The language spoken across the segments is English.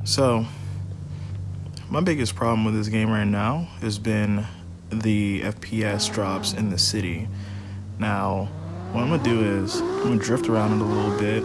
So, my biggest problem with this game right now has been the FPS drops in the city. Now, what I'm gonna do is I'm gonna drift around it a little bit.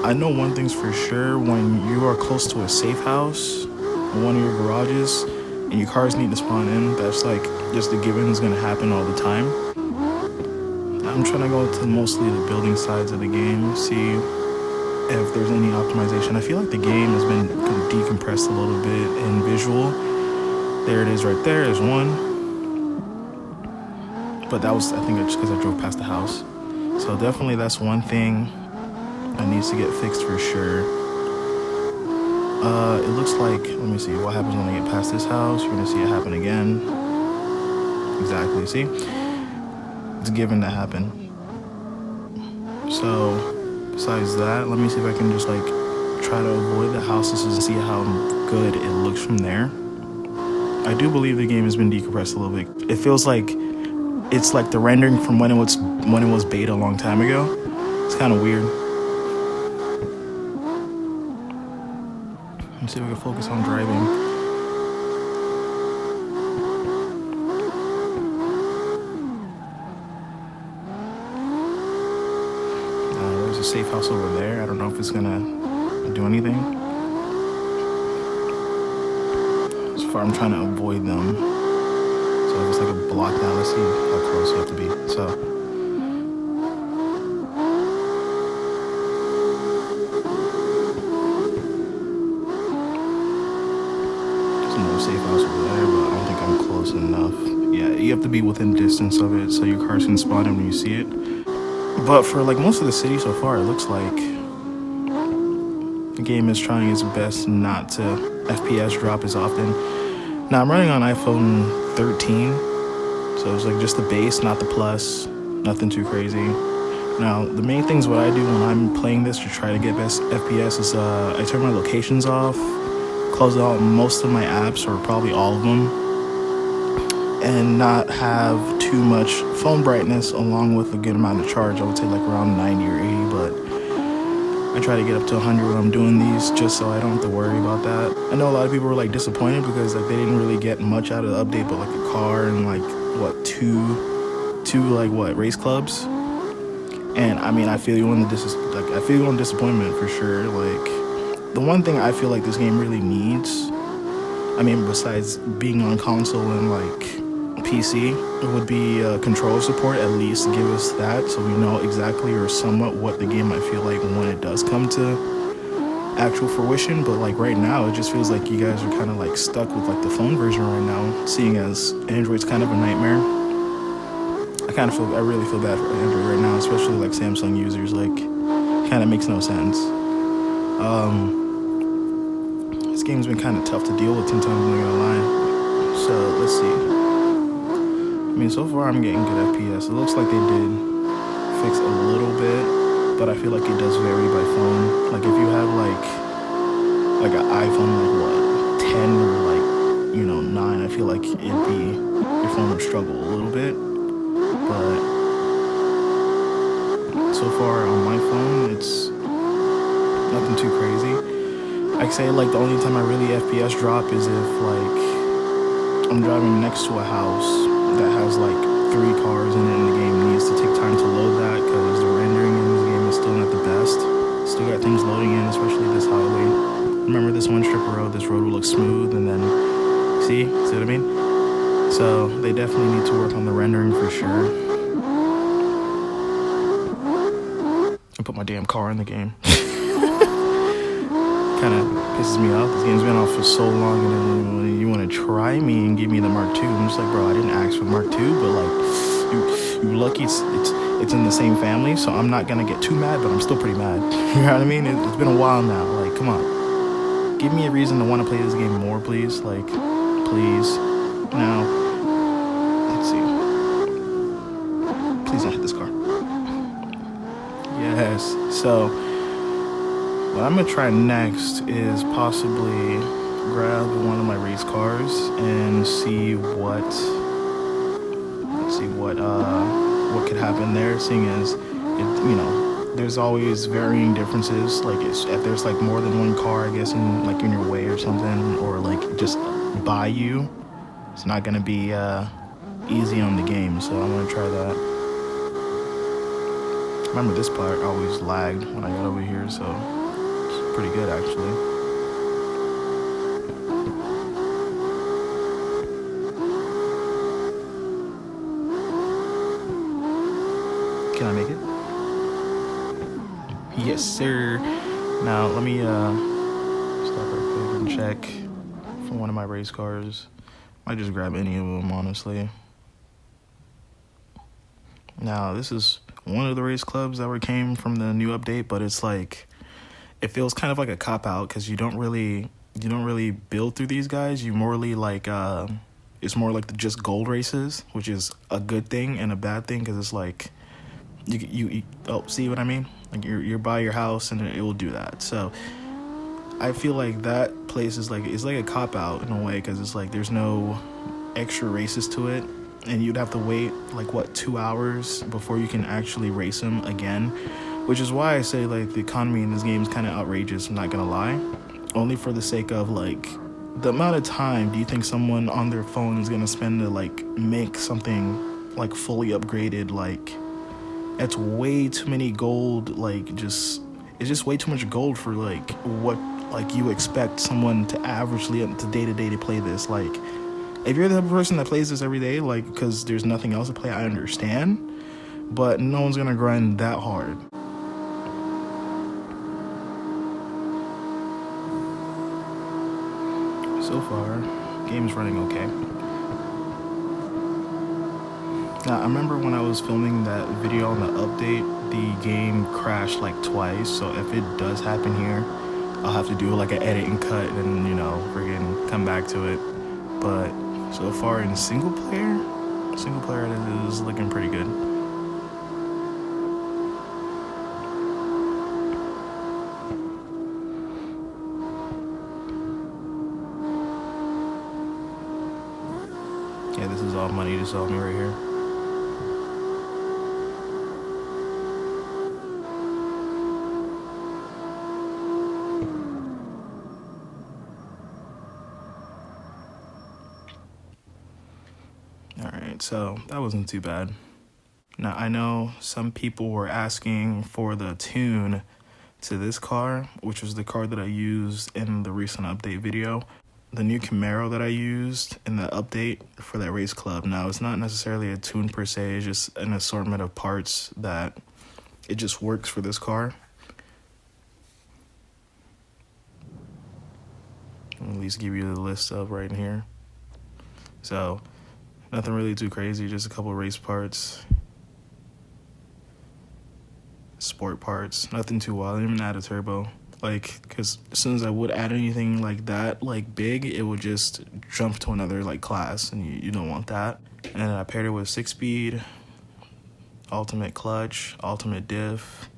I know one thing's for sure: when you are close to a safe house, one of your garages, and your cars need to spawn in, that's like just a given is gonna happen all the time. I'm trying to go to mostly the building sides of the game, see if there's any optimization. I feel like the game has been decompressed a little bit in visual. There it is right there, there's one. But that was, I think, just because I drove past the house. So definitely that's one thing that needs to get fixed for sure. It looks like, let me see, what happens when I get past this house? You're gonna see it happen again. Exactly, see? It's given to happen. So, besides that, let me see if I can just like try to avoid the houses and see how good it looks from there. I do believe the game has been decompressed a little bit. It feels like it's like the rendering from when it was beta a long time ago. It's kind of weird. Let's see if we can focus on driving. There's a safe house over there. I don't know if it's gonna do anything. So far, I'm trying to avoid them. So if it's like a block down, let's see how close you have to be. So. Safe house over there, but I don't think I'm close enough. Yeah, you have to be within distance of it so your cars can spawn in when you see it. But for like most of the city so far, it looks like the game is trying its best not to FPS drop as often. Now I'm running on iPhone 13, so it's like just the base, not the plus, nothing too crazy. Now the main things what I do when I'm playing this to try to get best FPS is I turn my locations off, close out most of my apps, or probably all of them, and not have too much phone brightness along with a good amount of charge. I would say like around 90 or 80, but I try to get up to 100 when I'm doing these just so I don't have to worry about that. I know a lot of people were like disappointed because like they didn't really get much out of the update but like a car and like two like what race clubs. And I mean I feel you on the disappointment for sure. Like the one thing I feel like this game really needs, I mean, besides being on console and like PC, it would be controller support. At least give us that so we know exactly or somewhat what the game might feel like when it does come to actual fruition. But like right now, it just feels like you guys are kind of like stuck with like the phone version right now, seeing as Android's kind of a nightmare. I really feel bad for Android right now, especially like Samsung users. Like, kind of makes no sense. This game's been kind of tough to deal with sometimes, I'm not gonna lie. So, let's see. I mean, so far I'm getting good FPS. It looks like they did fix a little bit, but I feel like it does vary by phone. Like, if you have, like an iPhone, like, what, 10 or, like, 9, I feel like your phone would struggle a little bit. But so far on my phone, it's nothing too crazy. I'd say like the only time I really FPS drop is if like I'm driving next to a house that has like 3 cars in it and the game needs to take time to load that because the rendering in this game is still not the best. Still got things loading in, especially this highway. Remember this one strip of road, this road will look smooth and then, see what I mean? So they definitely need to work on the rendering for sure. I put my damn car in the game. Kind of pisses me off. This game's been off for so long, and then you want to try me and give me the Mark II. I'm just like, bro, I didn't ask for Mark II, but like, you lucky it's in the same family, so I'm not gonna get too mad, but I'm still pretty mad. You know what I mean? It's been a while now. Like, come on, give me a reason to want to play this game more, please. Like, please. Now, let's see. Please don't hit this car. Yes. So. What I'm gonna try next is possibly grab one of my race cars and see what could happen there, seeing as it, there's always varying differences. Like if there's like more than one car, I guess, in your way or something, or like just by you, it's not gonna be easy on the game. So I'm gonna try that. Remember, this part always lagged when I got over here, so it's pretty good actually. Can I make it? Yes, sir. Now let me stop right quick and check for one of my race cars. Might just grab any of them, honestly. Now this is one of the race clubs that came from the new update, but it's like it feels kind of like a cop out because you don't really build through these guys. You morely like it's more like the just gold races, which is a good thing and a bad thing because it's like you see what I mean? Like you're by your house and it will do that. So I feel like that place is like, it's like a cop out in a way because it's like there's no extra races to it, and you'd have to wait like what 2 hours before you can actually race them again, which is why I say like the economy in this game is kind of outrageous. I'm not gonna lie, only for the sake of like the amount of time do you think someone on their phone is gonna spend to like make something like fully upgraded? Like that's way too many gold. Like it's just way too much gold for like what like you expect someone to averagely to day to play this. Like if you're the type of person that plays this every day, like because there's nothing else to play, I understand, but no one's gonna grind that hard. So far, game's running okay. Now, I remember when I was filming that video on the update, the game crashed like twice, so if it does happen here, I'll have to do like an edit and cut and, you know, friggin' come back to it. But so far in single player it is looking pretty good. Yeah, this is all money to sell me right here. Alright, so that wasn't too bad. Now, I know some people were asking for the tune to this car, which was the car that I used in the recent update video. The new Camaro that I used in the update for that race club. Now, it's not necessarily a tune per se, it's just an assortment of parts that it just works for this car. I'll at least give you the list of right in here. So, nothing really too crazy, just a couple race parts. Sport parts, nothing too wild. I didn't even add a turbo. Like, because as soon as I would add anything like that, like big, it would just jump to another like class, and you don't want that. And I paired it with 6-speed, ultimate clutch, ultimate diff,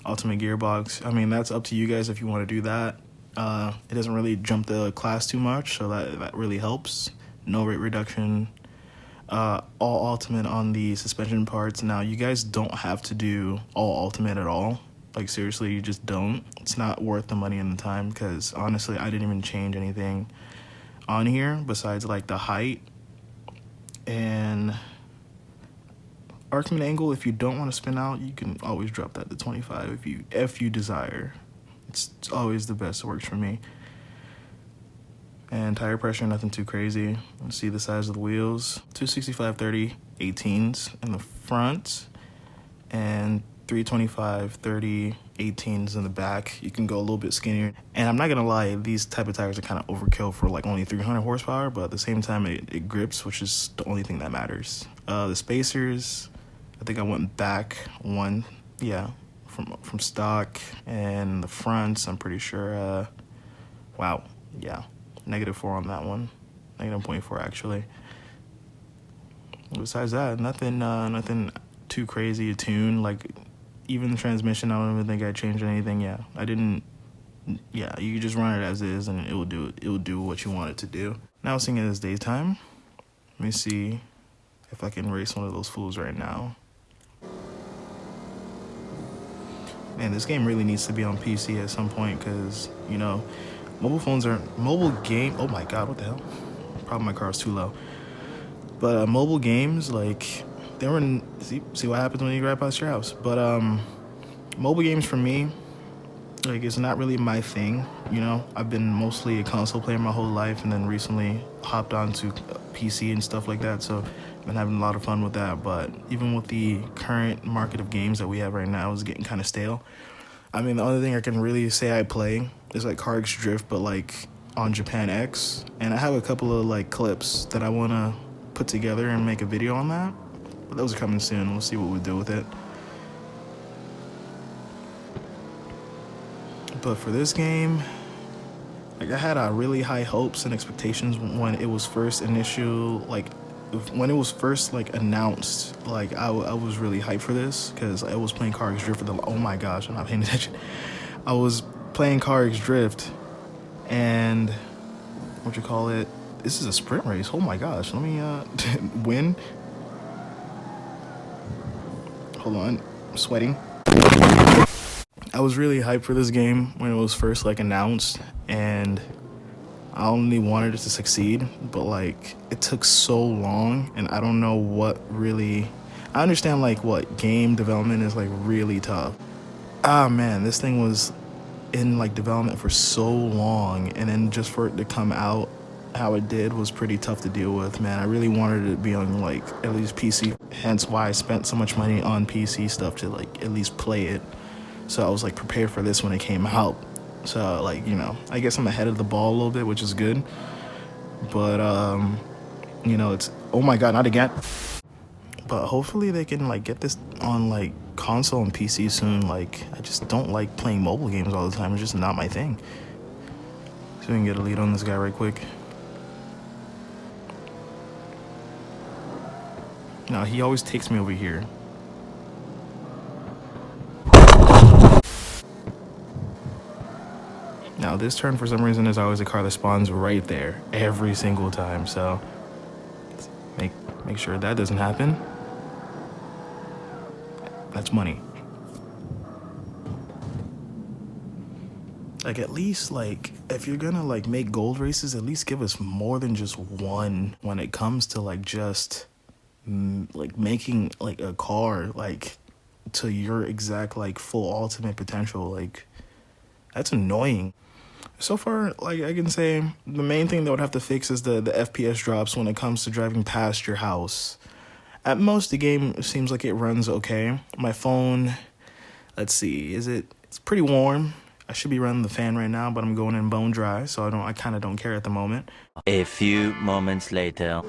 ultimate gearbox. I mean, that's up to you guys if you want to do that. It doesn't really jump the class too much, so that really helps. No rate reduction. All ultimate on the suspension parts. Now, you guys don't have to do all ultimate at all. Like, seriously, you just don't. It's not worth the money and the time because, honestly, I didn't even change anything on here besides, like, the height and arcing angle. If you don't want to spin out, you can always drop that to 25 if you desire. It's always the best. It works for me. And tire pressure, nothing too crazy. Let's see the size of the wheels. 265/30 18s in the front and 325/30 18s in the back. You can go a little bit skinnier. And I'm not gonna lie, these type of tires are kind of overkill for like only 300 horsepower, but at the same time it grips, which is the only thing that matters. The spacers, I think I went back one, yeah, from stock. And the fronts, I'm pretty sure, wow, yeah. -4 on that one, -0.4 actually. Besides that, nothing too crazy to tune. Like even the transmission, I don't even think I changed anything. Yeah, I didn't. Yeah, you just run it as is, and it will do what you want it to do. Now seeing it as daytime, let me see if I can race one of those fools right now. Man, this game really needs to be on PC at some point because, you know, oh my god, what the hell? Probably my car is too low. But mobile games, like, they were in, see what happens when you drive past your house. But mobile games for me, like, it's not really my thing, you know. I've been mostly a console player my whole life, and then recently hopped onto PC and stuff like that, so I've been having a lot of fun with that. But even with the current market of games that we have right now, it's getting kind of stale. I mean, the only thing I can really say I play is like CarX Drift, but like on Japan X, and I have a couple of like clips that I want to put together and make a video on that, but those are coming soon. We'll see what we do with it. But for this game, like, I had really high hopes and expectations when it was first announced. Like, I was really hyped for this because I was playing CarX Drift oh my gosh, I'm not paying attention. I was playing CarX Drift, and this is a sprint race. Oh my gosh, let me win. Hold on, I'm sweating. I was really hyped for this game when it was first like announced, and I only wanted it to succeed, but like it took so long, and I don't know what really. I understand like what game development is like really tough. Ah man, this thing was in like development for so long, and then just for it to come out how it did was pretty tough to deal with, man. I really wanted it to be on like at least PC, hence why I spent so much money on PC stuff to like at least play it. So I was like prepared for this when it came out. So like, you know, I guess I'm ahead of the ball a little bit, which is good. But you know, it's, oh my god, not again. But hopefully they can like get this on like console and PC soon. Like, I just don't like playing mobile games all the time. It's just not my thing. So we can get a lead on this guy right quick. Now he always takes me over here. Now this turn, for some reason, there's always a car that spawns right there every single time. So make sure that doesn't happen. That's money. Like, at least, like, if you're gonna like make gold races, at least give us more than just one when it comes to like just like making like a car like to your exact like full ultimate potential. Like, that's annoying. So far, like, I can say the main thing that would have to fix is the FPS drops when it comes to driving past your house. At most, the game seems like it runs okay. My phone, let's see, it's pretty warm. I should be running the fan right now, but I'm going in bone dry, so I kind of don't care at the moment. A few moments later.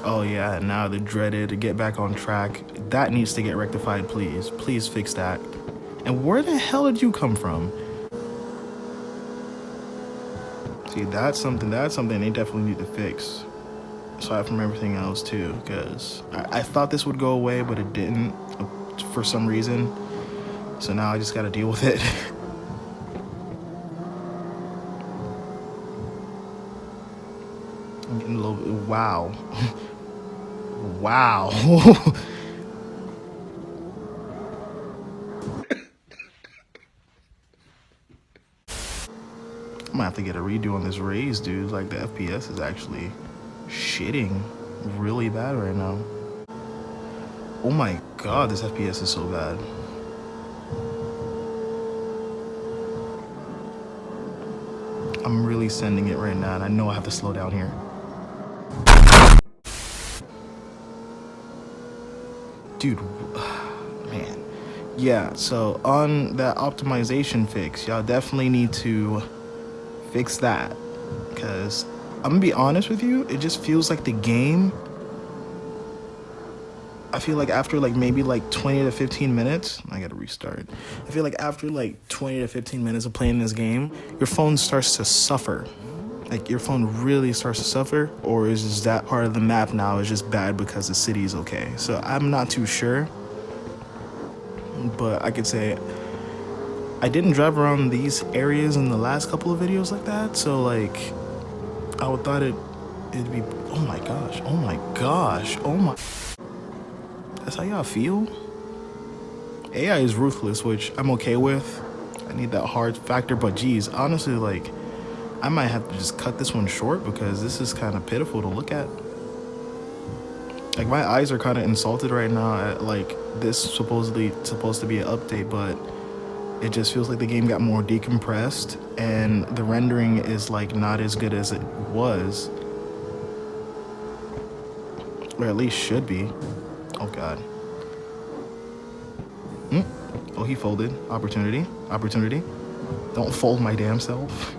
Oh yeah, now the dreaded get back on track. That needs to get rectified, please. Please fix that. And where the hell did you come from? See, that's something they definitely need to fix. Aside from everything else too, because I thought this would go away, but it didn't for some reason. So now I just gotta deal with it. I'm getting a little bit, wow. Wow. I'm gonna have to get a redo on this raise, dude. Like, the FPS is actually shitting really bad right now. Oh my god, this FPS is so bad. I'm really sending it right now, and I know I have to slow down here. Dude, man. Yeah, so on that optimization fix, y'all definitely need to fix that, because I'm gonna be honest with you, it just feels like the game, I feel like after like maybe like 20 to 15 minutes, I gotta restart. I feel like after like 20 to 15 minutes of playing this game, your phone starts to suffer. Like, your phone really starts to suffer, or is just that part of the map now is just bad because the city is okay. So I'm not too sure, but I could say I didn't drive around these areas in the last couple of videos like that, so like I would thought it'd be, oh my gosh, oh my gosh, oh my, that's how y'all feel? AI is ruthless, which I'm okay with. I need that hard factor, but geez, honestly, like, I might have to just cut this one short because this is kind of pitiful to look at. Like, my eyes are kind of insulted right now at, like, this supposedly supposed to be an update, but it just feels like the game got more decompressed and the rendering is, like, not as good as it was. Or at least should be. Oh, God. Oh, he folded. Opportunity. Opportunity. Don't fold my damn self.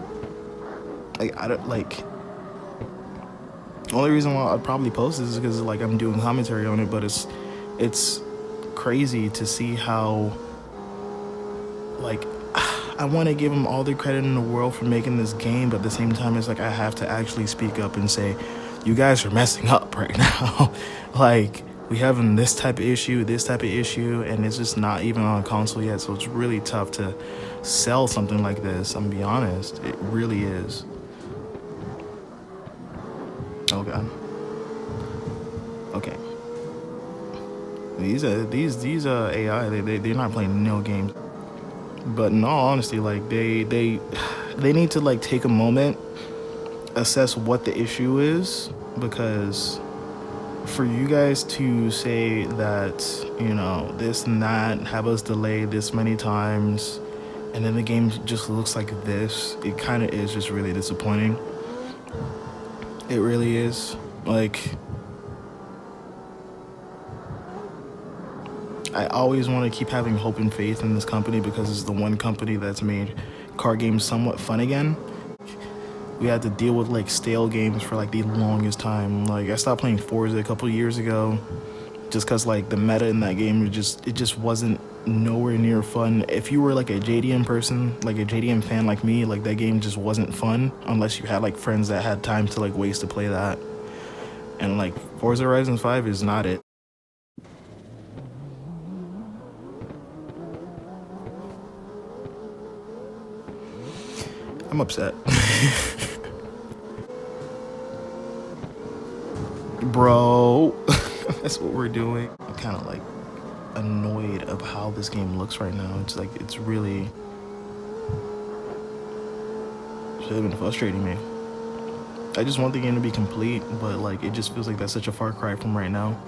Like, I don't, like... The only reason why I'd probably post this is because, like, I'm doing commentary on it, but it's crazy to see how, like, I want to give him all the credit in the world for making this game, but at the same time, it's like I have to actually speak up and say, you guys are messing up right now. Like, we having this type of issue, and it's just not even on a console yet, so it's really tough to sell something like this. I'm gonna be honest, it really is. Oh, God. Okay. These AI, they're not playing no games. But in all honesty, like, they need to, like, take a moment, assess what the issue is, because for you guys to say that, you know, this and that, have us delay this many times, and then the game just looks like this, it kind of is just really disappointing. It really is. Like, I always want to keep having hope and faith in this company because it's the one company that's made car games somewhat fun again. We had to deal with, like, stale games for, like, the longest time. Like, I stopped playing Forza a couple years ago just because, like, the meta in that game, it just wasn't nowhere near fun. If you were, like, a JDM person, like a JDM fan like me, like, that game just wasn't fun unless you had, like, friends that had time to, like, waste to play that. And, like, Forza Horizon 5 is not it. I'm upset. Bro, that's what we're doing. I'm kind of, like, annoyed of how this game looks right now. It's like, it's really should have been frustrating me. I just want the game to be complete, but, like, it just feels like that's such a far cry from right now.